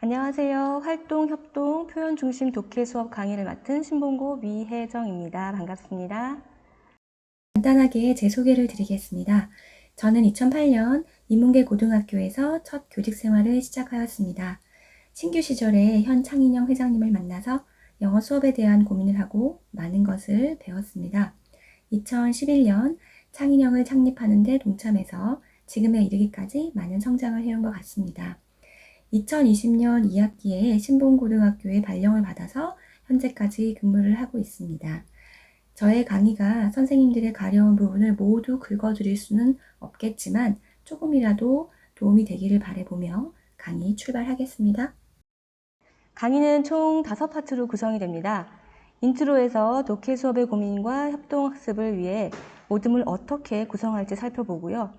안녕하세요. 활동, 협동, 표현 중심 독해 수업 강의를 맡은 신봉고 미혜정입니다. 반갑습니다. 간단하게 제 소개를 드리겠습니다. 저는 2008년 인문계 고등학교에서 첫 교직 생활을 시작하였습니다. 신규 시절에 현 창인영 회장님을 만나서 영어 수업에 대한 고민을 하고 많은 것을 배웠습니다. 2011년 창인영을 창립하는 데 동참해서 지금에 이르기까지 많은 성장을 해온 것 같습니다. 2020년 2학기에 신봉고등학교에 발령을 받아서 현재까지 근무를 하고 있습니다. 저의 강의가 선생님들의 가려운 부분을 모두 긁어드릴 수는 없겠지만 조금이라도 도움이 되기를 바라보며 강의 출발하겠습니다. 강의는 총 5파트로 구성이 됩니다. 인트로에서 독해 수업의 고민과 협동학습을 위해 모둠을 어떻게 구성할지 살펴보고요.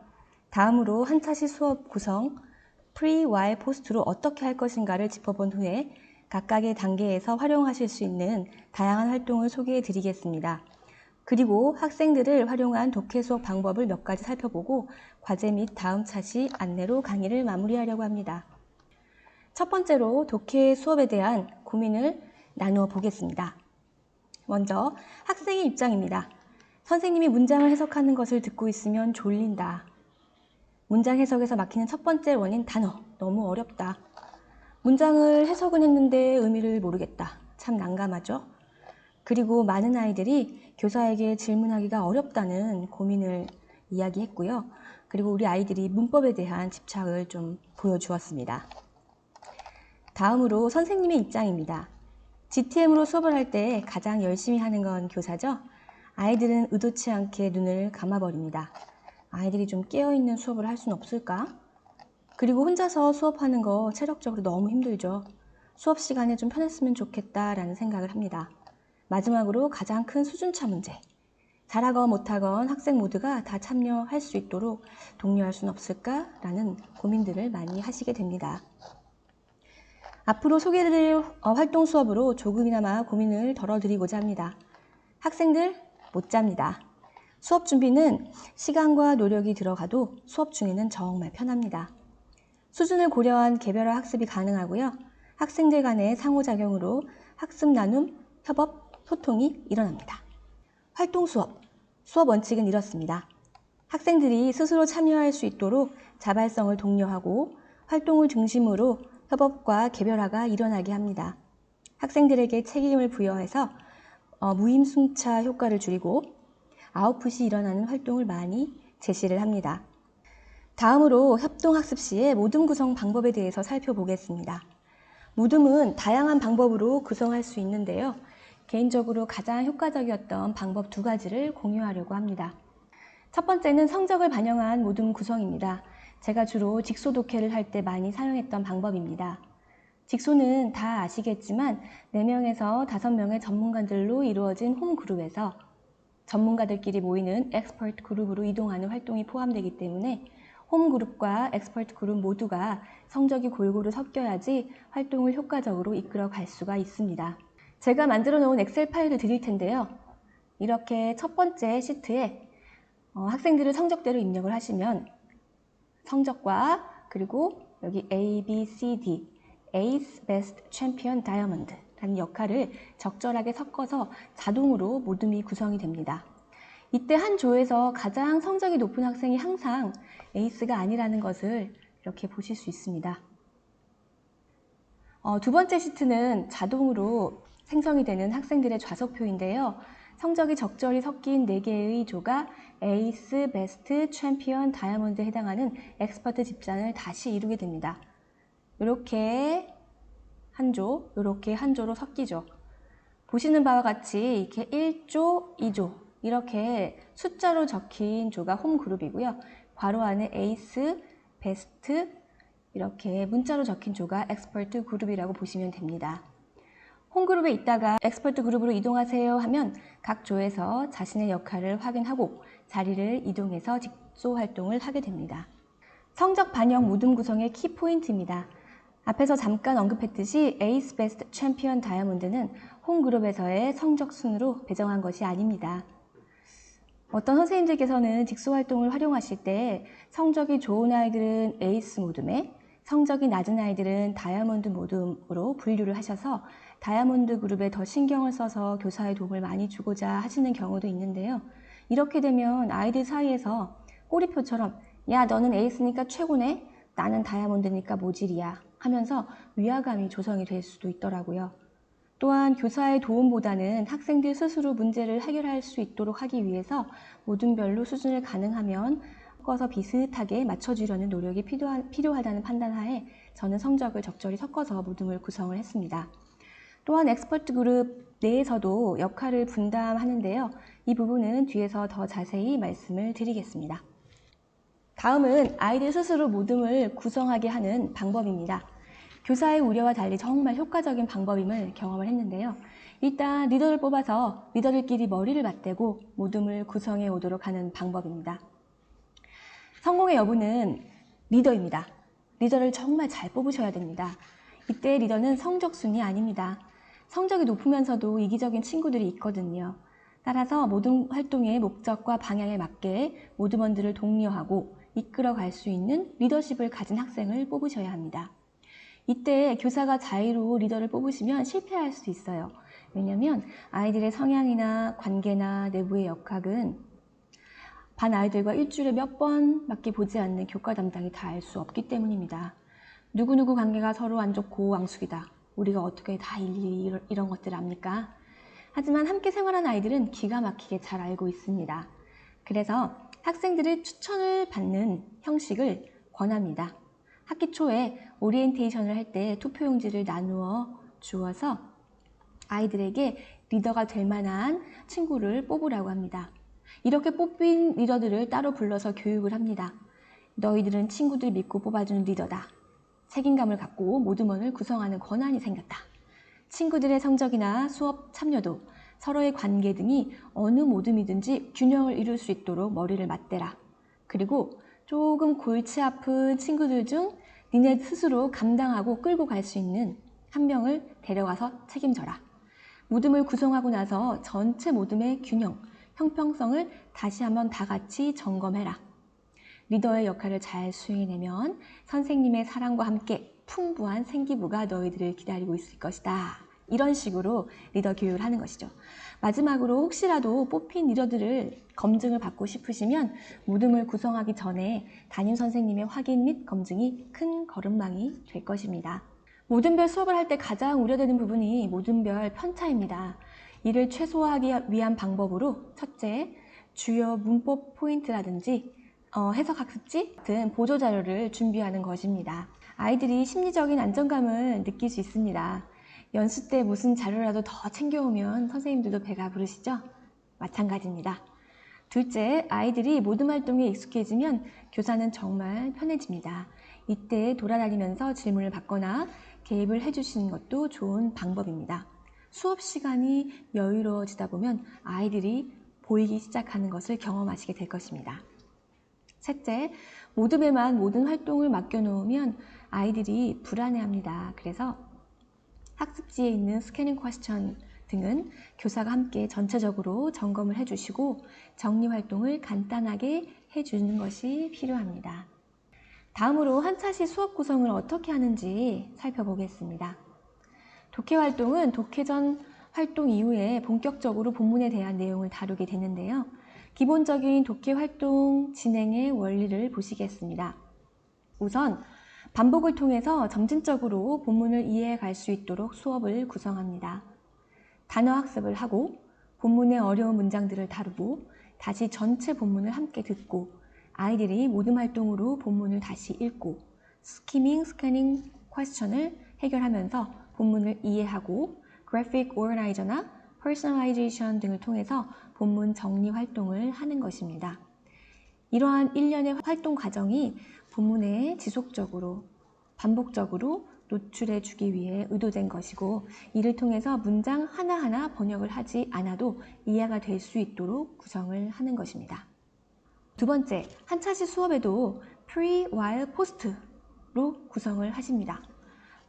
다음으로 한 차시 수업 구성, 프리, while, post로 어떻게 할 것인가를 짚어본 후에 각각의 단계에서 활용하실 수 있는 다양한 활동을 소개해 드리겠습니다. 그리고 학생들을 활용한 독해 수업 방법을 몇 가지 살펴보고 과제 및 다음 차시 안내로 강의를 마무리하려고 합니다. 첫 번째로 독해 수업에 대한 고민을 나누어 보겠습니다. 먼저 학생의 입장입니다. 선생님이 문장을 해석하는 것을 듣고 있으면 졸린다. 문장 해석에서 막히는 첫 번째 원인 단어, 너무 어렵다. 문장을 해석은 했는데 의미를 모르겠다. 참 난감하죠? 그리고 많은 아이들이 교사에게 질문하기가 어렵다는 고민을 이야기했고요. 그리고 우리 아이들이 문법에 대한 집착을 좀 보여주었습니다. 다음으로 선생님의 입장입니다. GTM으로 수업을 할 때 가장 열심히 하는 건 교사죠? 아이들은 의도치 않게 눈을 감아버립니다. 아이들이 좀 깨어있는 수업을 할 수는 없을까? 그리고 혼자서 수업하는 거 체력적으로 너무 힘들죠. 수업 시간에 좀 편했으면 좋겠다라는 생각을 합니다. 마지막으로 가장 큰 수준차 문제. 잘하건 못하건 학생 모두가 다 참여할 수 있도록 독려할 수는 없을까라는 고민들을 많이 하시게 됩니다. 앞으로 소개해드릴 활동 수업으로 조금이나마 고민을 덜어드리고자 합니다. 학생들 못 잡니다. 수업 준비는 시간과 노력이 들어가도 수업 중에는 정말 편합니다. 수준을 고려한 개별화 학습이 가능하고요. 학생들 간의 상호작용으로 학습 나눔, 협업, 소통이 일어납니다. 활동 수업 원칙은 이렇습니다. 학생들이 스스로 참여할 수 있도록 자발성을 독려하고 활동을 중심으로 협업과 개별화가 일어나게 합니다. 학생들에게 책임을 부여해서 무임승차 효과를 줄이고 아웃풋이 일어나는 활동을 많이 제시를 합니다. 다음으로 협동학습 시의 모둠 구성 방법에 대해서 살펴보겠습니다. 모둠은 다양한 방법으로 구성할 수 있는데요. 개인적으로 가장 효과적이었던 방법 2가지를 공유하려고 합니다. 첫 번째는 성적을 반영한 모둠 구성입니다. 제가 주로 직소 독해를 할 때 많이 사용했던 방법입니다. 직소는 다 아시겠지만 4명에서 5명의 전문가들로 이루어진 홈그룹에서 전문가들끼리 모이는 엑스퍼트 그룹으로 이동하는 활동이 포함되기 때문에 홈그룹과 엑스퍼트 그룹 모두가 성적이 골고루 섞여야지 활동을 효과적으로 이끌어 갈 수가 있습니다. 제가 만들어 놓은 엑셀 파일을 드릴 텐데요. 이렇게 첫 번째 시트에 학생들을 성적대로 입력을 하시면 성적과 그리고 여기 A, B, C, D, Ace, Best, Champion, Diamond 라는 역할을 적절하게 섞어서 자동으로 모둠이 구성이 됩니다. 이때 한 조에서 가장 성적이 높은 학생이 항상 에이스가 아니라는 것을 이렇게 보실 수 있습니다. 두 번째 시트는 자동으로 생성이 되는 학생들의 좌석표인데요. 성적이 적절히 섞인 4개의 조가 에이스, 베스트, 챔피언, 다이아몬드에 해당하는 엑스퍼트 집단을 다시 이루게 됩니다. 이렇게 한 조, 이렇게 한 조로 섞이죠. 보시는 바와 같이 이렇게 1조, 2조 이렇게 숫자로 적힌 조가 홈그룹이고요. 괄호 안에 에이스, 베스트 이렇게 문자로 적힌 조가 엑스퍼트 그룹이라고 보시면 됩니다. 홈그룹에 있다가 엑스퍼트 그룹으로 이동하세요 하면 각 조에서 자신의 역할을 확인하고 자리를 이동해서 직소 활동을 하게 됩니다. 성적 반영 모둠 구성의 키포인트입니다. 앞에서 잠깐 언급했듯이 에이스, 베스트, 챔피언, 다이아몬드는 홈그룹에서의 성적 순으로 배정한 것이 아닙니다. 어떤 선생님들께서는 직소 활동을 활용하실 때 성적이 좋은 아이들은 에이스 모둠에 성적이 낮은 아이들은 다이아몬드 모드로 분류를 하셔서 다이아몬드 그룹에 더 신경을 써서 교사의 도움을 많이 주고자 하시는 경우도 있는데요. 이렇게 되면 아이들 사이에서 꼬리표처럼 야, 너는 에이스니까 최고네, 나는 다이아몬드니까 모질이야 하면서 위화감이 조성이 될 수도 있더라고요. 또한 교사의 도움보다는 학생들 스스로 문제를 해결할 수 있도록 하기 위해서 모둠별로 수준을 가능하면 섞어서 비슷하게 맞춰주려는 노력이 필요하다는 판단하에 저는 성적을 적절히 섞어서 모둠을 구성을 했습니다. 또한 엑스퍼트 그룹 내에서도 역할을 분담하는데요. 이 부분은 뒤에서 더 자세히 말씀을 드리겠습니다. 다음은 아이들 스스로 모둠을 구성하게 하는 방법입니다. 교사의 우려와 달리 정말 효과적인 방법임을 경험을 했는데요. 일단 리더를 뽑아서 리더들끼리 머리를 맞대고 모둠을 구성해 오도록 하는 방법입니다. 성공의 여부는 리더입니다. 리더를 정말 잘 뽑으셔야 됩니다. 이때 리더는 성적순이 아닙니다. 성적이 높으면서도 이기적인 친구들이 있거든요. 따라서 모든 활동의 목적과 방향에 맞게 모둠원들을 독려하고 이끌어갈 수 있는 리더십을 가진 학생을 뽑으셔야 합니다. 이때 교사가 자의로 리더를 뽑으시면 실패할 수 있어요. 왜냐하면 아이들의 성향이나 관계나 내부의 역학은 반 아이들과 일주일에 몇 번밖에 보지 않는 교과 담당이 다 알 수 없기 때문입니다. 누구누구 관계가 서로 안 좋고 왕숙이다. 우리가 어떻게 다 일일이 이런 것들을 압니까? 하지만 함께 생활하는 아이들은 기가 막히게 잘 알고 있습니다. 그래서 학생들의 추천을 받는 형식을 권합니다. 학기 초에 오리엔테이션을 할 때 투표용지를 나누어 주어서 아이들에게 리더가 될 만한 친구를 뽑으라고 합니다. 이렇게 뽑힌 리더들을 따로 불러서 교육을 합니다. 너희들은 친구들 믿고 뽑아주는 리더다. 책임감을 갖고 모둠원을 구성하는 권한이 생겼다. 친구들의 성적이나 수업 참여도, 서로의 관계 등이 어느 모둠이든지 균형을 이룰 수 있도록 머리를 맞대라. 그리고 조금 골치 아픈 친구들 중 니네 스스로 감당하고 끌고 갈 수 있는 한 명을 데려가서 책임져라. 모둠을 구성하고 나서 전체 모둠의 균형, 형평성을 다시 한번 다 같이 점검해라. 리더의 역할을 잘 수행해내면 선생님의 사랑과 함께 풍부한 생기부가 너희들을 기다리고 있을 것이다. 이런 식으로 리더 교육을 하는 것이죠. 마지막으로 혹시라도 뽑힌 리더들을 검증을 받고 싶으시면 모둠을 구성하기 전에 담임 선생님의 확인 및 검증이 큰 걸음망이 될 것입니다. 모둠별 수업을 할 때 가장 우려되는 부분이 모둠별 편차입니다. 이를 최소화하기 위한 방법으로 첫째, 주요 문법 포인트라든지 해석학습지 같은 보조자료를 준비하는 것입니다. 아이들이 심리적인 안정감을 느낄 수 있습니다. 연수 때 무슨 자료라도 더 챙겨오면 선생님들도 배가 부르시죠? 마찬가지입니다. 둘째, 아이들이 모둠 활동에 익숙해지면 교사는 정말 편해집니다. 이때 돌아다니면서 질문을 받거나 개입을 해주시는 것도 좋은 방법입니다. 수업 시간이 여유로워지다 보면 아이들이 보이기 시작하는 것을 경험하시게 될 것입니다. 셋째, 모둠에만 모든 활동을 맡겨놓으면 아이들이 불안해합니다. 그래서 학습지에 있는 스캐닝 퀘스천 등은 교사가 함께 전체적으로 점검을 해주시고 정리 활동을 간단하게 해주는 것이 필요합니다. 다음으로 한 차시 수업 구성을 어떻게 하는지 살펴보겠습니다. 독해 활동은 독해 전 활동 이후에 본격적으로 본문에 대한 내용을 다루게 되는데요. 기본적인 독해 활동 진행의 원리를 보시겠습니다. 우선 반복을 통해서 점진적으로 본문을 이해해 갈 수 있도록 수업을 구성합니다. 단어 학습을 하고 본문의 어려운 문장들을 다루고 다시 전체 본문을 함께 듣고 아이들이 모둠 활동으로 본문을 다시 읽고 스키밍, 스캐닝 퀘스천을 해결하면서 본문을 이해하고 그래픽 오거나이저나 퍼스널라이제이션 등을 통해서 본문 정리 활동을 하는 것입니다. 이러한 일련의 활동 과정이 본문에 지속적으로 반복적으로 노출해 주기 위해 의도된 것이고 이를 통해서 문장 하나하나 번역을 하지 않아도 이해가 될 수 있도록 구성을 하는 것입니다. 두 번째, 한 차시 수업에도 pre, while, post로 구성을 하십니다.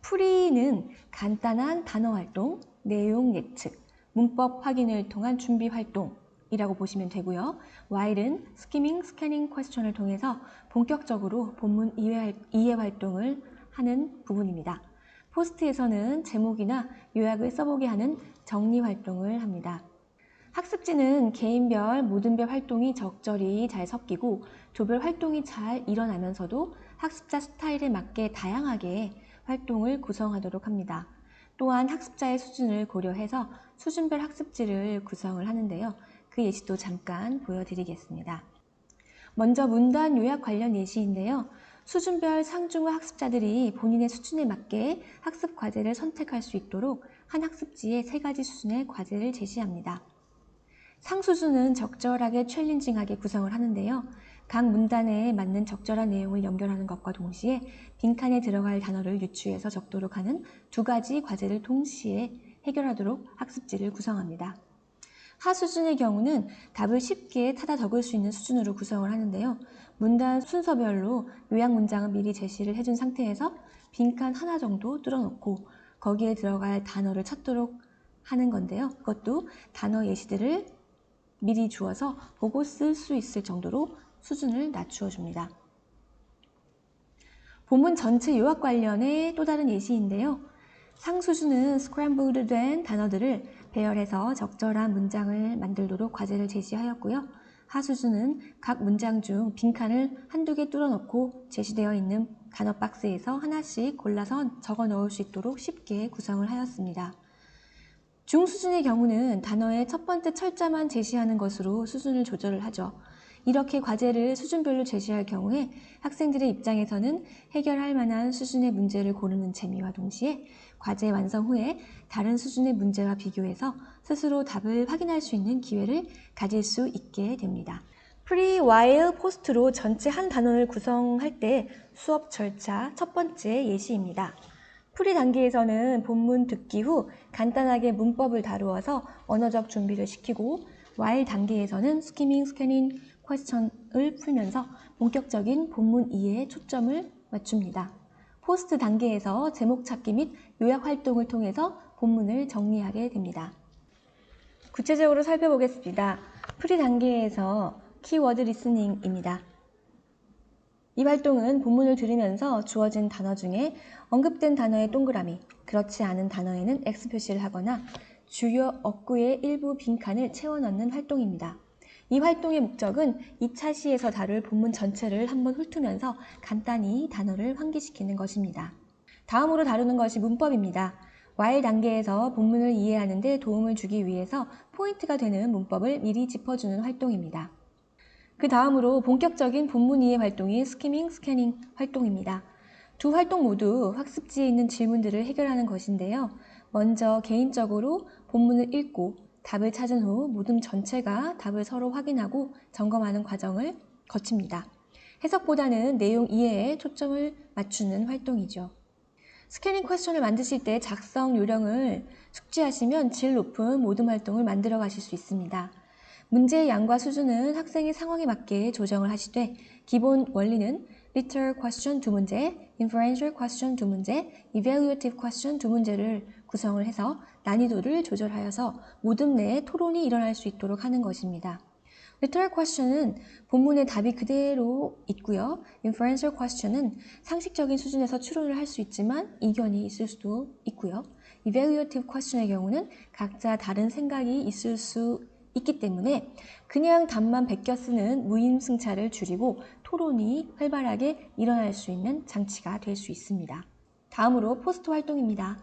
pre는 간단한 단어 활동, 내용 예측, 문법 확인을 통한 준비 활동이라고 보시면 되고요. while은 스키밍, 스캐닝 퀘스천을 통해서 본격적으로 본문 이해 활동을 하는 부분입니다. 포스트에서는 제목이나 요약을 써보게 하는 정리 활동을 합니다. 학습지는 개인별, 모든별 활동이 적절히 잘 섞이고 조별 활동이 잘 일어나면서도 학습자 스타일에 맞게 다양하게 활동을 구성하도록 합니다. 또한 학습자의 수준을 고려해서 수준별 학습지를 구성을 하는데요. 그 예시도 잠깐 보여드리겠습니다. 먼저 문단 요약 관련 예시인데요. 수준별 상중하 학습자들이 본인의 수준에 맞게 학습 과제를 선택할 수 있도록 한 학습지에 3가지 수준의 과제를 제시합니다. 상수준은 적절하게 챌린징하게 구성을 하는데요. 각 문단에 맞는 적절한 내용을 연결하는 것과 동시에 빈칸에 들어갈 단어를 유추해서 적도록 하는 2가지 과제를 동시에 해결하도록 학습지를 구성합니다. 하수준의 경우는 답을 쉽게 타다 적을 수 있는 수준으로 구성을 하는데요. 문단 순서별로 요약 문장은 미리 제시를 해준 상태에서 빈칸 하나 정도 뚫어놓고 거기에 들어갈 단어를 찾도록 하는 건데요. 그것도 단어 예시들을 미리 주어서 보고 쓸 수 있을 정도로 수준을 낮추어 줍니다. 본문 전체 요약 관련의 또 다른 예시인데요. 상수준은 스크램블드 된 단어들을 배열해서 적절한 문장을 만들도록 과제를 제시하였고요. 하수준은 각 문장 중 빈칸을 한두 개 뚫어놓고 제시되어 있는 단어 박스에서 하나씩 골라서 적어 넣을 수 있도록 쉽게 구성을 하였습니다. 중수준의 경우는 단어의 첫 번째 철자만 제시하는 것으로 수준을 조절을 하죠. 이렇게 과제를 수준별로 제시할 경우에 학생들의 입장에서는 해결할 만한 수준의 문제를 고르는 재미와 동시에 과제 완성 후에 다른 수준의 문제와 비교해서 스스로 답을 확인할 수 있는 기회를 가질 수 있게 됩니다. 프리, 와일, 포스트로 전체 한 단원을 구성할 때 수업 절차 첫 번째 예시입니다. 프리 단계에서는 본문 듣기 후 간단하게 문법을 다루어서 언어적 준비를 시키고 와일 단계에서는 스키밍, 스캐닝, 퀘스천을 풀면서 본격적인 본문 이해에 초점을 맞춥니다. 포스트 단계에서 제목 찾기 및 요약 활동을 통해서 본문을 정리하게 됩니다. 구체적으로 살펴보겠습니다. 프리 단계에서 키워드 리스닝입니다. 이 활동은 본문을 들으면서 주어진 단어 중에 언급된 단어의 동그라미, 그렇지 않은 단어에는 X 표시를 하거나 주요 어구의 일부 빈칸을 채워 넣는 활동입니다. 이 활동의 목적은 2차 시에서 다룰 본문 전체를 한번 훑으면서 간단히 단어를 환기시키는 것입니다. 다음으로 다루는 것이 문법입니다. 와일 단계에서 본문을 이해하는 데 도움을 주기 위해서 포인트가 되는 문법을 미리 짚어주는 활동입니다. 그 다음으로 본격적인 본문 이해 활동인 스키밍, 스캐닝 활동입니다. 두 활동 모두 학습지에 있는 질문들을 해결하는 것인데요. 먼저 개인적으로 본문을 읽고 답을 찾은 후 모둠 전체가 답을 서로 확인하고 점검하는 과정을 거칩니다. 해석보다는 내용 이해에 초점을 맞추는 활동이죠. 스캐닝 퀘스천을 만드실 때 작성 요령을 숙지하시면 질 높은 모둠 활동을 만들어 가실 수 있습니다. 문제의 양과 수준은 학생의 상황에 맞게 조정을 하시되 기본 원리는 literal question 2문제, inferential question 2문제, evaluative question 2문제를 구성을 해서 난이도를 조절하여서 모둠 내에 토론이 일어날 수 있도록 하는 것입니다. literal question은 본문의 답이 그대로 있고요. inferential question은 상식적인 수준에서 추론을 할 수 있지만 이견이 있을 수도 있고요. evaluative question의 경우는 각자 다른 생각이 있을 수 있기 때문에 그냥 답만 베껴 쓰는 무임승차를 줄이고 토론이 활발하게 일어날 수 있는 장치가 될 수 있습니다. 다음으로 포스트 활동입니다.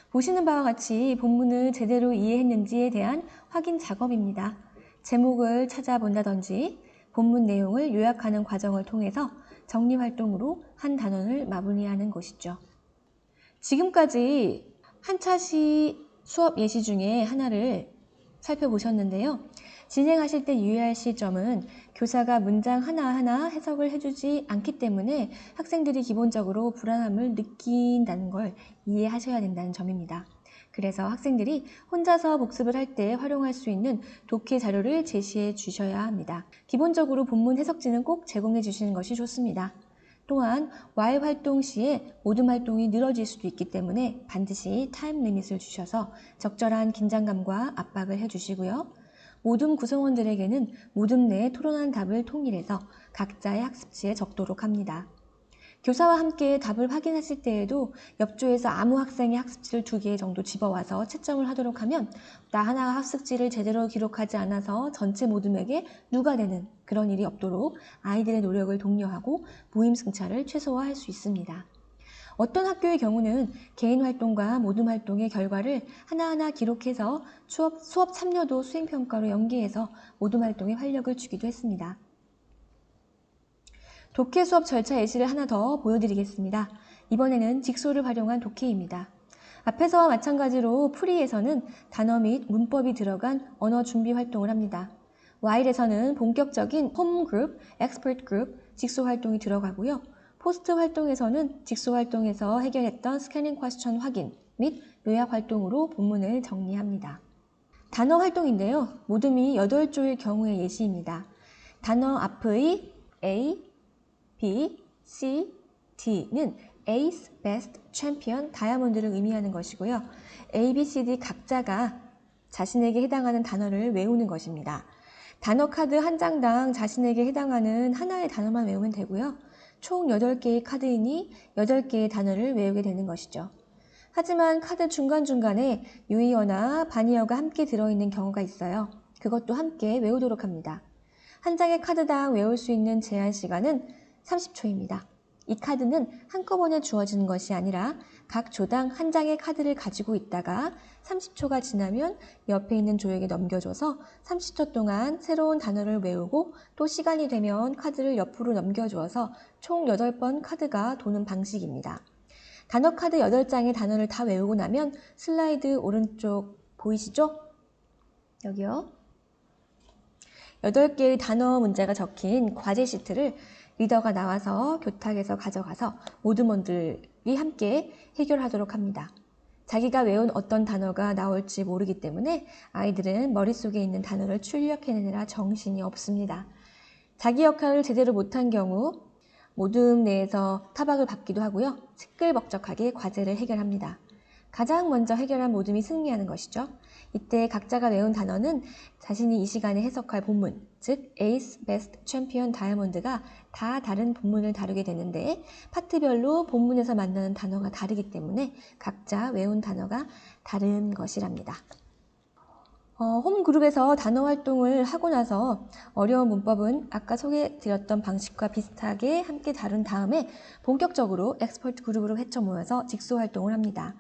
보시는 바와 같이 본문을 제대로 이해했는지에 대한 확인 작업입니다. 제목을 찾아본다든지 본문 내용을 요약하는 과정을 통해서 정리 활동으로 한 단원을 마무리하는 것이죠. 지금까지 한차시 수업 예시 중에 하나를 살펴보셨는데요. 진행하실 때 유의하실 점은 교사가 문장 하나하나 해석을 해주지 않기 때문에 학생들이 기본적으로 불안함을 느낀다는 걸 이해하셔야 된다는 점입니다. 그래서 학생들이 혼자서 복습을 할 때 활용할 수 있는 독해 자료를 제시해 주셔야 합니다. 기본적으로 본문 해석지는 꼭 제공해 주시는 것이 좋습니다. 또한 와일 활동 시에 모둠 활동이 늘어질 수도 있기 때문에 반드시 타임 리밋을 주셔서 적절한 긴장감과 압박을 해주시고요. 모둠 구성원들에게는 모둠 내에 토론한 답을 통일해서 각자의 학습지에 적도록 합니다. 교사와 함께 답을 확인하실 때에도 옆조에서 아무 학생이 학습지를 2개 정도 집어와서 채점을 하도록 하면 나 하나가 학습지를 제대로 기록하지 않아서 전체 모둠에게 누가 되는 그런 일이 없도록 아이들의 노력을 독려하고 모임 승차를 최소화할 수 있습니다. 어떤 학교의 경우는 개인 활동과 모둠 활동의 결과를 하나하나 기록해서 수업 참여도 수행평가로 연계해서 모둠 활동에 활력을 주기도 했습니다. 독해 수업 절차 예시를 하나 더 보여드리겠습니다. 이번에는 직소를 활용한 독해입니다. 앞에서와 마찬가지로 프리에서는 단어 및 문법이 들어간 언어 준비 활동을 합니다. 와일에서는 본격적인 홈그룹, 엑스퍼트 그룹, 직소 활동이 들어가고요. 포스트 활동에서는 직소 활동에서 해결했던 스캐닝 퀘스천 확인 및 요약 활동으로 본문을 정리합니다. 단어 활동인데요. 모둠이 8조일 경우의 예시입니다. 단어 앞의 A, B, C, D는 Ace, Best, Champion, 다이아몬드를 의미하는 것이고요. A, B, C, D 각자가 자신에게 해당하는 단어를 외우는 것입니다. 단어 카드 한 장당 자신에게 해당하는 하나의 단어만 외우면 되고요. 총 8개의 카드이니 8개의 단어를 외우게 되는 것이죠. 하지만 카드 중간중간에 유의어나 반의어가 함께 들어있는 경우가 있어요. 그것도 함께 외우도록 합니다. 한 장의 카드당 외울 수 있는 제한 시간은 30초입니다. 이 카드는 한꺼번에 주어지는 것이 아니라 각 조당 한 장의 카드를 가지고 있다가 30초가 지나면 옆에 있는 조에게 넘겨줘서 30초 동안 새로운 단어를 외우고 또 시간이 되면 카드를 옆으로 넘겨주어서 총 8번 카드가 도는 방식입니다. 단어 카드 8장의 단어를 다 외우고 나면 슬라이드 오른쪽 보이시죠? 여기요. 8개의 단어 문제가 적힌 과제 시트를 리더가 나와서 교탁에서 가져가서 모둠원들이 함께 해결하도록 합니다. 자기가 외운 어떤 단어가 나올지 모르기 때문에 아이들은 머릿속에 있는 단어를 출력해내느라 정신이 없습니다. 자기 역할을 제대로 못한 경우 모둠 내에서 타박을 받기도 하고요. 시끌벅적하게 과제를 해결합니다. 가장 먼저 해결한 모둠이 승리하는 것이죠. 이때 각자가 외운 단어는 자신이 이 시간에 해석할 본문, 즉 Ace, Best, Champion, Diamond가 다 다른 본문을 다루게 되는데 파트별로 본문에서 만나는 단어가 다르기 때문에 각자 외운 단어가 다른 것이랍니다. 홈그룹에서 단어 활동을 하고 나서 어려운 문법은 아까 소개드렸던 방식과 비슷하게 함께 다룬 다음에 본격적으로 엑스퍼트 그룹으로 헤쳐 모여서 직소 활동을 합니다.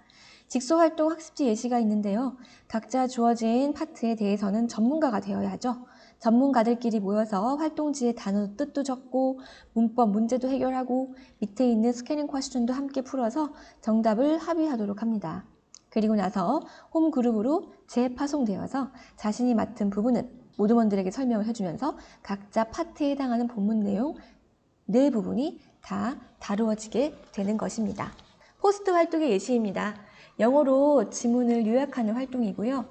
직소 활동 학습지 예시가 있는데요. 각자 주어진 파트에 대해서는 전문가가 되어야 하죠. 전문가들끼리 모여서 활동지에 단어 뜻도 적고 문법 문제도 해결하고 밑에 있는 스캐닝 퀘스천도 함께 풀어서 정답을 합의하도록 합니다. 그리고 나서 홈그룹으로 재파송되어서 자신이 맡은 부분은 모둠원들에게 설명을 해주면서 각자 파트에 해당하는 본문 내용 네 부분이 다 다루어지게 되는 것입니다. 포스트 활동의 예시입니다. 영어로 지문을 요약하는 활동이고요.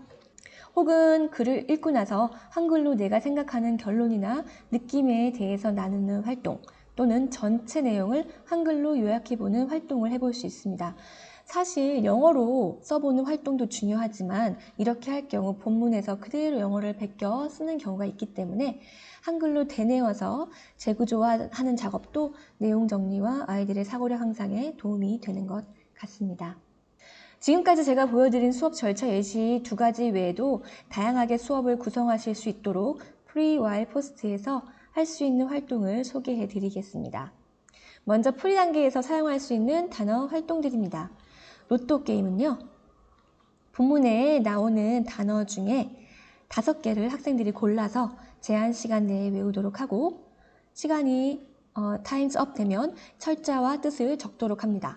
혹은 글을 읽고 나서 한글로 내가 생각하는 결론이나 느낌에 대해서 나누는 활동 또는 전체 내용을 한글로 요약해보는 활동을 해볼 수 있습니다. 사실 영어로 써보는 활동도 중요하지만 이렇게 할 경우 본문에서 그대로 영어를 베껴 쓰는 경우가 있기 때문에 한글로 되뇌어서 재구조화하는 작업도 내용 정리와 아이들의 사고력 향상에 도움이 되는 것 같습니다. 지금까지 제가 보여드린 수업 절차 예시 2가지 외에도 다양하게 수업을 구성하실 수 있도록 프리, 와일, 포스트에서 할 수 있는 활동을 소개해 드리겠습니다. 먼저 프리 단계에서 사용할 수 있는 단어 활동들입니다. 로또 게임은요. 본문에 나오는 단어 중에 5개를 학생들이 골라서 제한 시간 내에 외우도록 하고 시간이 time's up 되면 철자와 뜻을 적도록 합니다.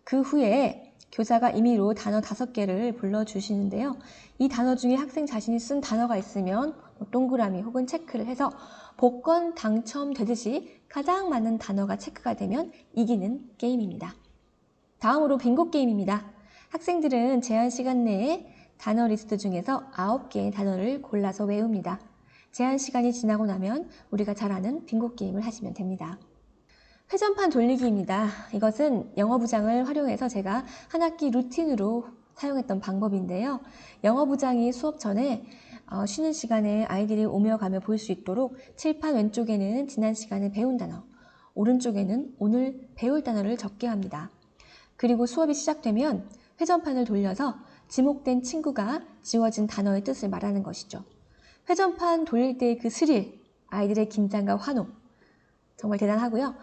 그 후에 교사가 임의로 단어 5개를 불러주시는데요. 이 단어 중에 학생 자신이 쓴 단어가 있으면 동그라미 혹은 체크를 해서 복권 당첨되듯이 가장 많은 단어가 체크가 되면 이기는 게임입니다. 다음으로 빙고 게임입니다. 학생들은 제한 시간 내에 단어 리스트 중에서 9개의 단어를 골라서 외웁니다. 제한 시간이 지나고 나면 우리가 잘 아는 빙고 게임을 하시면 됩니다. 회전판 돌리기입니다. 이것은 영어부장을 활용해서 제가 한 학기 루틴으로 사용했던 방법인데요. 영어부장이 수업 전에 쉬는 시간에 아이들이 오며 가며 볼 수 있도록 칠판 왼쪽에는 지난 시간에 배운 단어, 오른쪽에는 오늘 배울 단어를 적게 합니다. 그리고 수업이 시작되면 회전판을 돌려서 지목된 친구가 지워진 단어의 뜻을 말하는 것이죠. 회전판 돌릴 때의 그 스릴, 아이들의 긴장과 환호, 정말 대단하고요.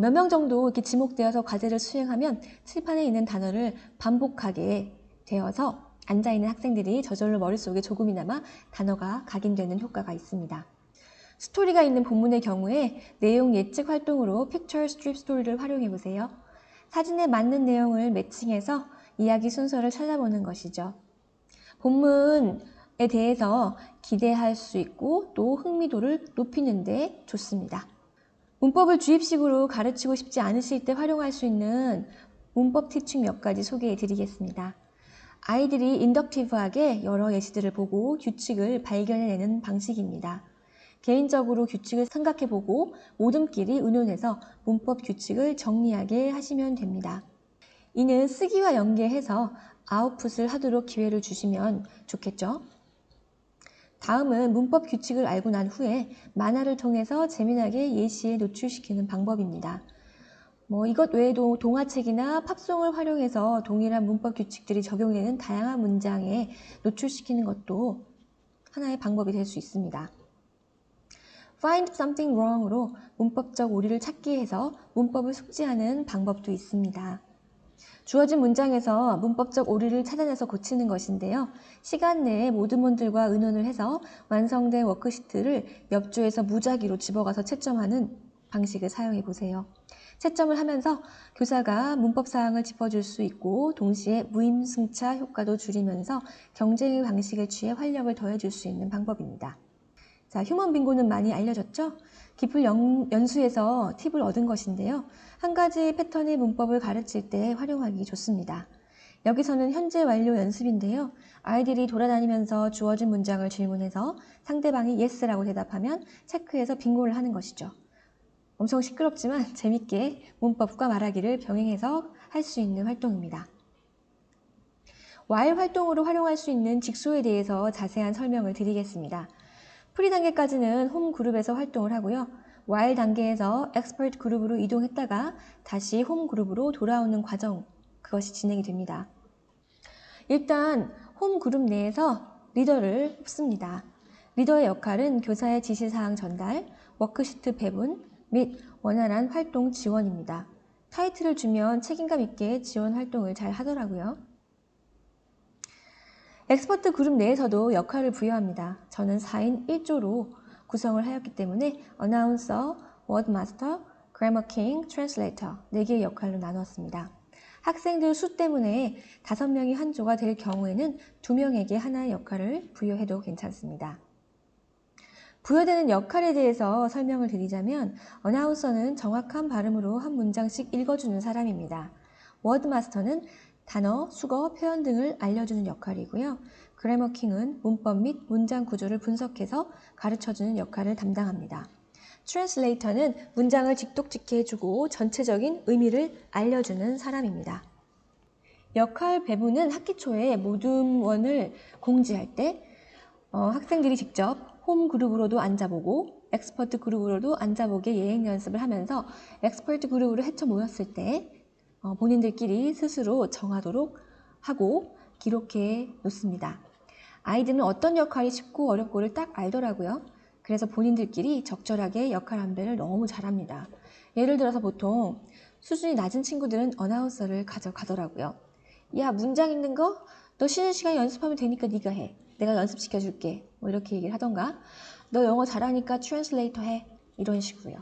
몇 명 정도 이렇게 지목되어서 과제를 수행하면 칠판에 있는 단어를 반복하게 되어서 앉아있는 학생들이 저절로 머릿속에 조금이나마 단어가 각인되는 효과가 있습니다. 스토리가 있는 본문의 경우에 내용 예측 활동으로 픽처 스트립 스토리를 활용해 보세요. 사진에 맞는 내용을 매칭해서 이야기 순서를 찾아보는 것이죠. 본문에 대해서 기대할 수 있고 또 흥미도를 높이는 데 좋습니다. 문법을 주입식으로 가르치고 싶지 않으실 때 활용할 수 있는 문법 팁 몇 가지 소개해 드리겠습니다. 아이들이 인덕티브하게 여러 예시들을 보고 규칙을 발견해내는 방식입니다. 개인적으로 규칙을 생각해보고 모둠끼리 의논해서 문법 규칙을 정리하게 하시면 됩니다. 이는 쓰기와 연계해서 아웃풋을 하도록 기회를 주시면 좋겠죠? 다음은 문법 규칙을 알고 난 후에 만화를 통해서 재미나게 예시에 노출시키는 방법입니다. 이것 외에도 동화책이나 팝송을 활용해서 동일한 문법 규칙들이 적용되는 다양한 문장에 노출시키는 것도 하나의 방법이 될 수 있습니다. Find something wrong으로 문법적 오류를 찾기 해서 문법을 숙지하는 방법도 있습니다. 주어진 문장에서 문법적 오류를 찾아내서 고치는 것인데요. 시간 내에 모든 분들과 의논을 해서 완성된 워크시트를 옆조에서 무작위로 집어가서 채점하는 방식을 사용해 보세요. 채점을 하면서 교사가 문법 사항을 짚어줄 수 있고 동시에 무임승차 효과도 줄이면서 경쟁의 방식을 취해 활력을 더해줄 수 있는 방법입니다. 자, 휴먼 빙고는 많이 알려졌죠? 기풀 연수에서 팁을 얻은 것인데요. 한 가지 패턴의 문법을 가르칠 때 활용하기 좋습니다. 여기서는 현재 완료 연습인데요. 아이들이 돌아다니면서 주어진 문장을 질문해서 상대방이 yes라고 대답하면 체크해서 빙고를 하는 것이죠. 엄청 시끄럽지만 재밌게 문법과 말하기를 병행해서 할 수 있는 활동입니다. while 활동으로 활용할 수 있는 직소에 대해서 자세한 설명을 드리겠습니다. 프리 단계까지는 홈 그룹에서 활동을 하고요. while 단계에서 expert 그룹으로 이동했다가 다시 홈 그룹으로 돌아오는 과정, 그것이 진행이 됩니다. 일단 홈 그룹 내에서 리더를 뽑습니다. 리더의 역할은 교사의 지시사항 전달, 워크시트 배분 및 원활한 활동 지원입니다. 타이틀을 주면 책임감 있게 지원 활동을 잘 하더라고요. 엑스퍼트 그룹 내에서도 역할을 부여합니다. 저는 4인 1조로 구성을 하였기 때문에 어나운서, 워드마스터, 그래머킹, 트랜슬레이터 4개의 역할로 나눴습니다. 학생들 수 때문에 5명이 한 조가 될 경우에는 2명에게 하나의 역할을 부여해도 괜찮습니다. 부여되는 역할에 대해서 설명을 드리자면 어나운서는 정확한 발음으로 한 문장씩 읽어주는 사람입니다. 워드마스터는 단어, 수거, 표현 등을 알려주는 역할이고요. 그래머킹은 문법 및 문장 구조를 분석해서 가르쳐주는 역할을 담당합니다. 트랜슬레이터는 문장을 직독직해 해주고 전체적인 의미를 알려주는 사람입니다. 역할 배분은 학기 초에 모둠원을 공지할 때 학생들이 직접 홈 그룹으로도 앉아보고 엑스퍼트 그룹으로도 앉아보게 예행 연습을 하면서 엑스퍼트 그룹으로 헤쳐 모였을 때 본인들끼리 스스로 정하도록 하고 기록해 놓습니다. 아이들은 어떤 역할이 쉽고 어렵고를 딱 알더라고요. 그래서 본인들끼리 적절하게 역할 안배를 너무 잘합니다. 예를 들어서 보통 수준이 낮은 친구들은 어나운서를 가져가더라고요. 야, 문장 읽는 거? 너 쉬는 시간에 연습하면 되니까 네가 해. 내가 연습시켜줄게. 이렇게 얘기를 하던가. 너 영어 잘하니까 트랜슬레이터 해. 이런 식으로요.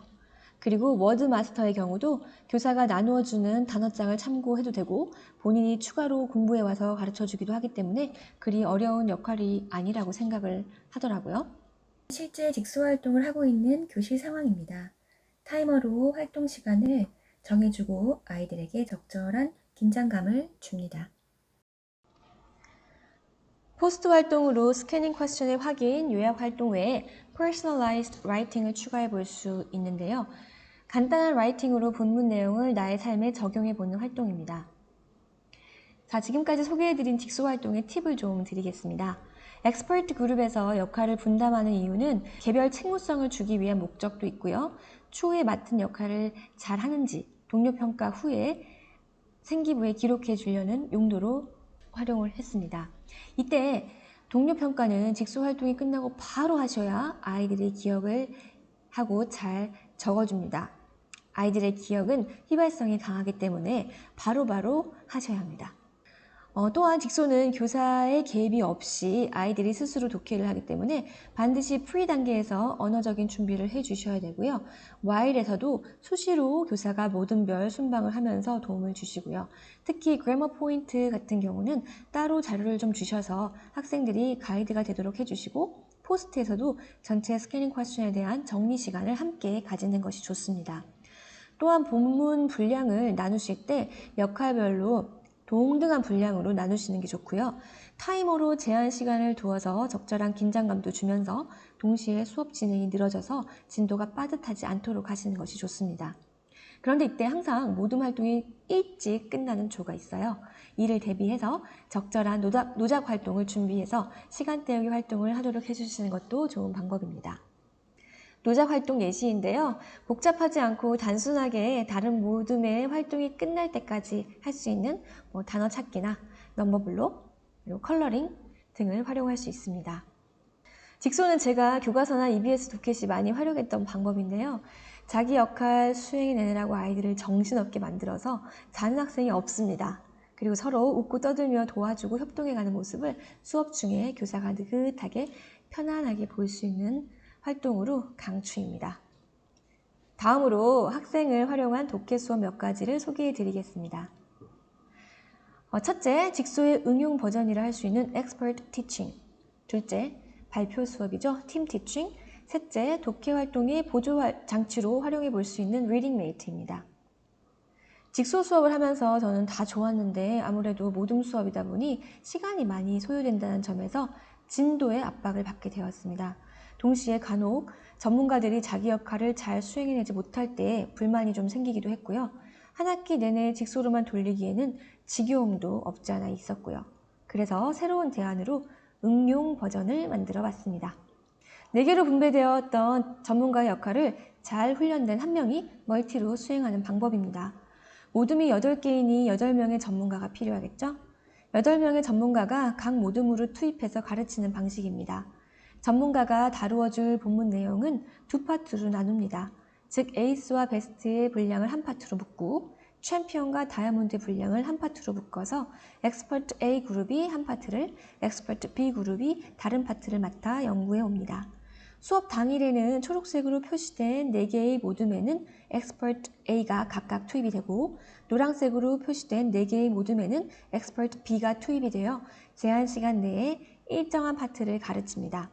그리고 워드마스터의 경우도 교사가 나누어주는 단어장을 참고해도 되고 본인이 추가로 공부해와서 가르쳐주기도 하기 때문에 그리 어려운 역할이 아니라고 생각을 하더라고요. 실제 직소 활동을 하고 있는 교실 상황입니다. 타이머로 활동 시간을 정해주고 아이들에게 적절한 긴장감을 줍니다. 포스트 활동으로 스캐닝 퀘스천의 확인, 요약 활동 외에 personalized writing을 추가해 볼 수 있는데요. 간단한 라이팅으로 본문 내용을 나의 삶에 적용해 보는 활동입니다. 자, 지금까지 소개해드린 직소 활동의 팁을 좀 드리겠습니다. 엑스퍼트 그룹에서 역할을 분담하는 이유는 개별 책무성을 주기 위한 목적도 있고요. 추후에 맡은 역할을 잘 하는지 동료 평가 후에 생기부에 기록해 주려는 용도로 활용을 했습니다. 이때 동료 평가는 직소 활동이 끝나고 바로 하셔야 아이들이 기억을 하고 잘 적어줍니다. 아이들의 기억은 휘발성이 강하기 때문에 바로바로 하셔야 합니다. 또한 직소는 교사의 개입이 없이 아이들이 스스로 독해를 하기 때문에 반드시 프리 단계에서 언어적인 준비를 해 주셔야 되고요. while에서도 수시로 교사가 모든 별 순방을 하면서 도움을 주시고요. 특히 그래머 포인트 같은 경우는 따로 자료를 좀 주셔서 학생들이 가이드가 되도록 해주시고 포스트에서도 전체 스캐닝 퀘스천에 대한 정리 시간을 함께 가지는 것이 좋습니다. 또한 본문 분량을 나누실 때 역할별로 동등한 분량으로 나누시는 게 좋고요. 타이머로 제한 시간을 두어서 적절한 긴장감도 주면서 동시에 수업 진행이 늘어져서 진도가 빠듯하지 않도록 하시는 것이 좋습니다. 그런데 이때 항상 모든 활동이 일찍 끝나는 조가 있어요. 이를 대비해서 적절한 노작 활동을 준비해서 시간 때우기 활동을 하도록 해주시는 것도 좋은 방법입니다. 노작 활동 예시인데요. 복잡하지 않고 단순하게 다른 모둠의 활동이 끝날 때까지 할 수 있는 단어 찾기나 넘버블록, 그리고 컬러링 등을 활용할 수 있습니다. 직소는 제가 교과서나 EBS 독해 시 많이 활용했던 방법인데요. 자기 역할 수행해내느라고 아이들을 정신없게 만들어서 자는 학생이 없습니다. 그리고 서로 웃고 떠들며 도와주고 협동해가는 모습을 수업 중에 교사가 느긋하게 편안하게 볼 수 있는 활동으로 강추입니다. 다음으로 학생을 활용한 독해 수업 몇 가지를 소개해 드리겠습니다. 첫째, 직소의 응용 버전이라 할 수 있는 expert teaching. 둘째, 발표 수업이죠. 팀 티칭. 셋째, 독해 활동의 보조 장치로 활용해 볼 수 있는 리딩 메이트입니다. 직소 수업을 하면서 저는 다 좋았는데 아무래도 모둠 수업이다 보니 시간이 많이 소요된다는 점에서 진도의 압박을 받게 되었습니다. 동시에 간혹 전문가들이 자기 역할을 잘 수행해내지 못할 때 불만이 좀 생기기도 했고요. 한 학기 내내 직소로만 돌리기에는 지겨움도 없지 않아 있었고요. 그래서 새로운 대안으로 응용 버전을 만들어 봤습니다. 4개로 분배되었던 전문가의 역할을 잘 훈련된 한 명이 멀티로 수행하는 방법입니다. 모둠이 8개이니 8명의 전문가가 필요하겠죠? 8명의 전문가가 각 모둠으로 투입해서 가르치는 방식입니다. 전문가가 다루어줄 본문 내용은 두 파트로 나눕니다. 즉 에이스와 베스트의 분량을 한 파트로 묶고 챔피언과 다이아몬드의 분량을 한 파트로 묶어서 엑스퍼트 A 그룹이 한 파트를, 엑스퍼트 B 그룹이 다른 파트를 맡아 연구해 옵니다. 수업 당일에는 초록색으로 표시된 4개의 모둠에는 엑스퍼트 A가 각각 투입이 되고 노란색으로 표시된 4개의 모둠에는 엑스퍼트 B가 투입이 되어 제한 시간 내에 일정한 파트를 가르칩니다.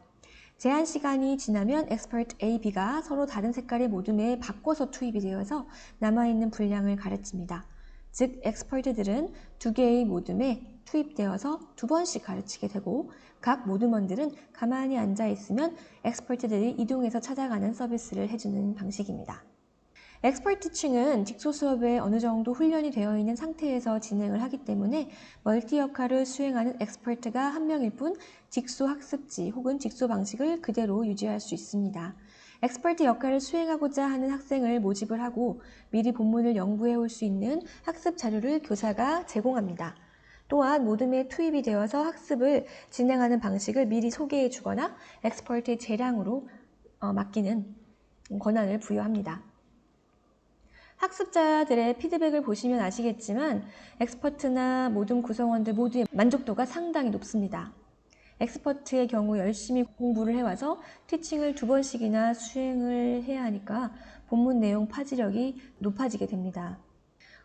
제한 시간이 지나면 엑스퍼트 A, B가 서로 다른 색깔의 모둠에 바꿔서 투입이 되어서 남아있는 분량을 가르칩니다. 즉, 엑스퍼트들은 2개의 모둠에 투입되어서 2번씩 가르치게 되고 각 모둠원들은 가만히 앉아있으면 엑스퍼트들이 이동해서 찾아가는 서비스를 해주는 방식입니다. 엑스퍼트 티칭은 직소 수업에 어느 정도 훈련이 되어 있는 상태에서 진행을 하기 때문에 멀티 역할을 수행하는 엑스퍼트가 한 명일 뿐 직소 학습지 혹은 직소 방식을 그대로 유지할 수 있습니다. 엑스퍼트 역할을 수행하고자 하는 학생을 모집을 하고 미리 본문을 연구해 올 수 있는 학습 자료를 교사가 제공합니다. 또한 모둠에 투입이 되어서 학습을 진행하는 방식을 미리 소개해 주거나 엑스퍼트의 재량으로 맡기는 권한을 부여합니다. 학습자들의 피드백을 보시면 아시겠지만 엑스퍼트나 모둠 구성원들 모두의 만족도가 상당히 높습니다. 엑스퍼트의 경우 열심히 공부를 해와서 티칭을 2번씩이나 수행을 해야 하니까 본문 내용 파지력이 높아지게 됩니다.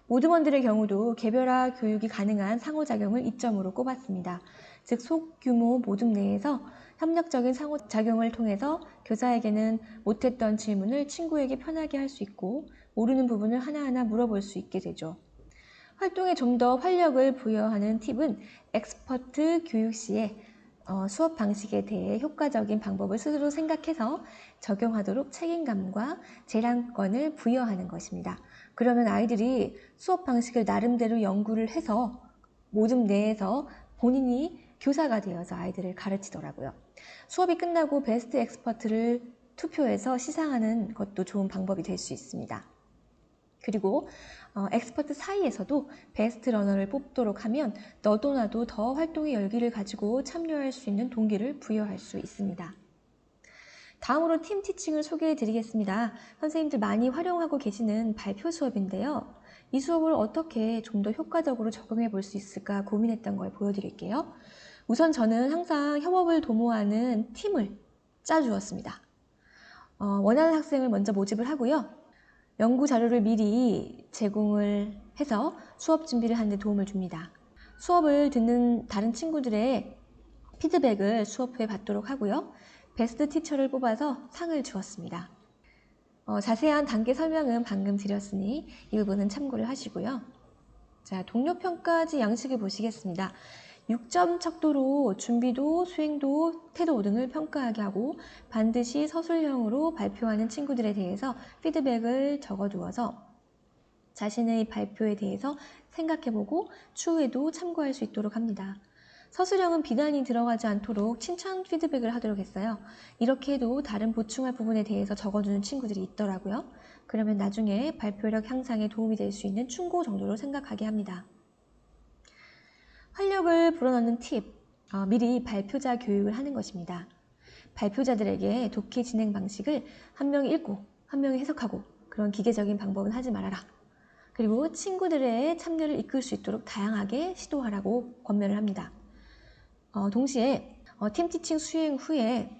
모둠원들의 경우도 개별화 교육이 가능한 상호작용을 이점으로 꼽았습니다. 즉 소규모 모둠 내에서 협력적인 상호작용을 통해서 교사에게는 못했던 질문을 친구에게 편하게 할 수 있고 모르는 부분을 하나하나 물어볼 수 있게 되죠. 활동에 좀 더 활력을 부여하는 팁은 엑스퍼트 교육 시에 수업 방식에 대해 효과적인 방법을 스스로 생각해서 적용하도록 책임감과 재량권을 부여하는 것입니다. 그러면 아이들이 수업 방식을 나름대로 연구를 해서 모둠 내에서 본인이 교사가 되어서 아이들을 가르치더라고요. 수업이 끝나고 베스트 엑스퍼트를 투표해서 시상하는 것도 좋은 방법이 될 수 있습니다. 그리고 엑스퍼트 사이에서도 베스트 러너를 뽑도록 하면 너도 나도 더 활동의 열기를 가지고 참여할 수 있는 동기를 부여할 수 있습니다. 다음으로 팀 티칭을 소개해 드리겠습니다. 선생님들 많이 활용하고 계시는 발표 수업인데요. 이 수업을 어떻게 좀 더 효과적으로 적용해 볼 수 있을까 고민했던 걸 보여드릴게요. 우선 저는 항상 협업을 도모하는 팀을 짜주었습니다. 원하는 학생을 먼저 모집을 하고요. 연구 자료를 미리 제공을 해서 수업 준비를 하는 데 도움을 줍니다. 수업을 듣는 다른 친구들의 피드백을 수업 후에 받도록 하고요. 베스트 티처를 뽑아서 상을 주었습니다. 자세한 단계 설명은 방금 드렸으니 이 부분은 참고를 하시고요. 자, 동료 평가지 양식을 보시겠습니다. 6점 척도로 준비도, 수행도, 태도 등을 평가하게 하고 반드시 서술형으로 발표하는 친구들에 대해서 피드백을 적어두어서 자신의 발표에 대해서 생각해보고 추후에도 참고할 수 있도록 합니다. 서술형은 비난이 들어가지 않도록 칭찬 피드백을 하도록 했어요. 이렇게 해도 다른 보충할 부분에 대해서 적어주는 친구들이 있더라고요. 그러면 나중에 발표력 향상에 도움이 될 수 있는 충고 정도로 생각하게 합니다. 활력을 불어넣는 팁, 미리 발표자 교육을 하는 것입니다. 발표자들에게 독해 진행 방식을 한 명이 읽고 한 명이 해석하고 그런 기계적인 방법은 하지 말아라. 그리고 친구들의 참여를 이끌 수 있도록 다양하게 시도하라고 권면을 합니다. 동시에 팀 티칭 수행 후에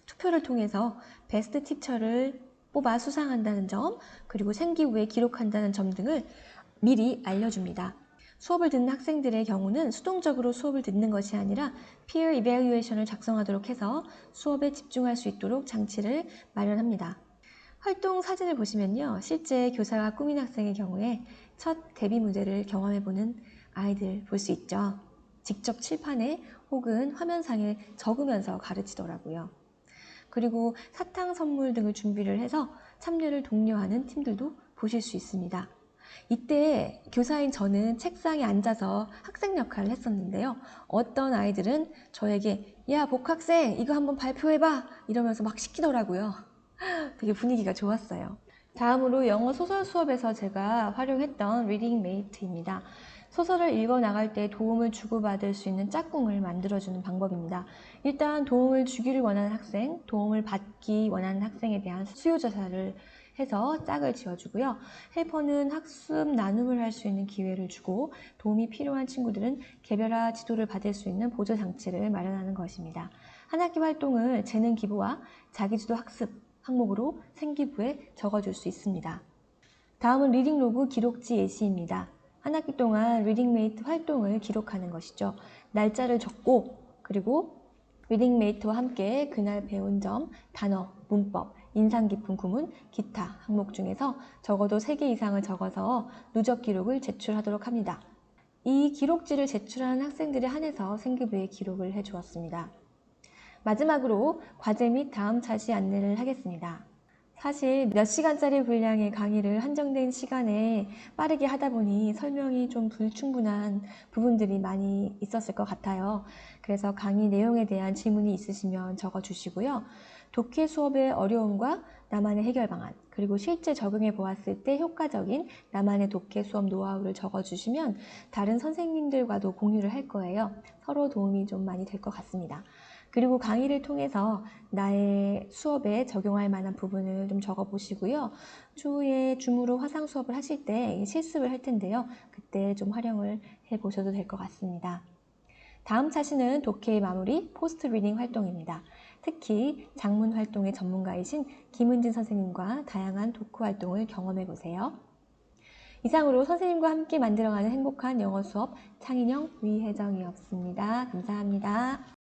투표를 통해서 베스트 티처를 뽑아 수상한다는 점, 그리고 생기부에 기록한다는 점 등을 미리 알려줍니다. 수업을 듣는 학생들의 경우는 수동적으로 수업을 듣는 것이 아니라 peer evaluation을 작성하도록 해서 수업에 집중할 수 있도록 장치를 마련합니다. 활동 사진을 보시면요. 실제 교사가 꾸민 학생의 경우에 첫 데뷔 무대를 경험해보는 아이들 볼 수 있죠. 직접 칠판에 혹은 화면상에 적으면서 가르치더라고요. 그리고 사탕 선물 등을 준비를 해서 참여를 독려하는 팀들도 보실 수 있습니다. 이때 교사인 저는 책상에 앉아서 학생 역할을 했었는데요. 어떤 아이들은 저에게 야 복학생 이거 한번 발표해봐 이러면서 막 시키더라고요. 되게 분위기가 좋았어요. 다음으로 영어 소설 수업에서 제가 활용했던 리딩 메이트입니다. 소설을 읽어 나갈 때 도움을 주고받을 수 있는 짝꿍을 만들어주는 방법입니다. 일단 도움을 주기를 원하는 학생, 도움을 받기 원하는 학생에 대한 수요조사를 해서 짝을 지어주고요. 헬퍼는 학습 나눔을 할 수 있는 기회를 주고 도움이 필요한 친구들은 개별화 지도를 받을 수 있는 보조 장치를 마련하는 것입니다. 한 학기 활동을 재능 기부와 자기주도 학습 항목으로 생기부에 적어줄 수 있습니다. 다음은 리딩 로그 기록지 예시입니다. 한 학기 동안 리딩메이트 활동을 기록하는 것이죠. 날짜를 적고 그리고 리딩메이트와 함께 그날 배운 점, 단어, 문법, 인상 깊은 구문, 기타 항목 중에서 적어도 3개 이상을 적어서 누적 기록을 제출하도록 합니다. 이 기록지를 제출한 학생들에 한해서 생기부에 기록을 해주었습니다. 마지막으로 과제 및 다음 차시 안내를 하겠습니다. 사실 몇 시간짜리 분량의 강의를 한정된 시간에 빠르게 하다 보니 설명이 좀 불충분한 부분들이 많이 있었을 것 같아요. 그래서 강의 내용에 대한 질문이 있으시면 적어주시고요. 독해 수업의 어려움과 나만의 해결 방안, 그리고 실제 적용해 보았을 때 효과적인 나만의 독해 수업 노하우를 적어주시면 다른 선생님들과도 공유를 할 거예요. 서로 도움이 좀 많이 될 것 같습니다. 그리고 강의를 통해서 나의 수업에 적용할 만한 부분을 좀 적어보시고요. 추후에 줌으로 화상 수업을 하실 때 실습을 할 텐데요. 그때 좀 활용을 해보셔도 될 것 같습니다. 다음 차시는 독해의 마무리 포스트 리딩 활동입니다. 특히 작문 활동의 전문가이신 김은진 선생님과 다양한 독후 활동을 경험해보세요. 이상으로 선생님과 함께 만들어가는 행복한 영어 수업 창인영 위혜정이었습니다. 감사합니다.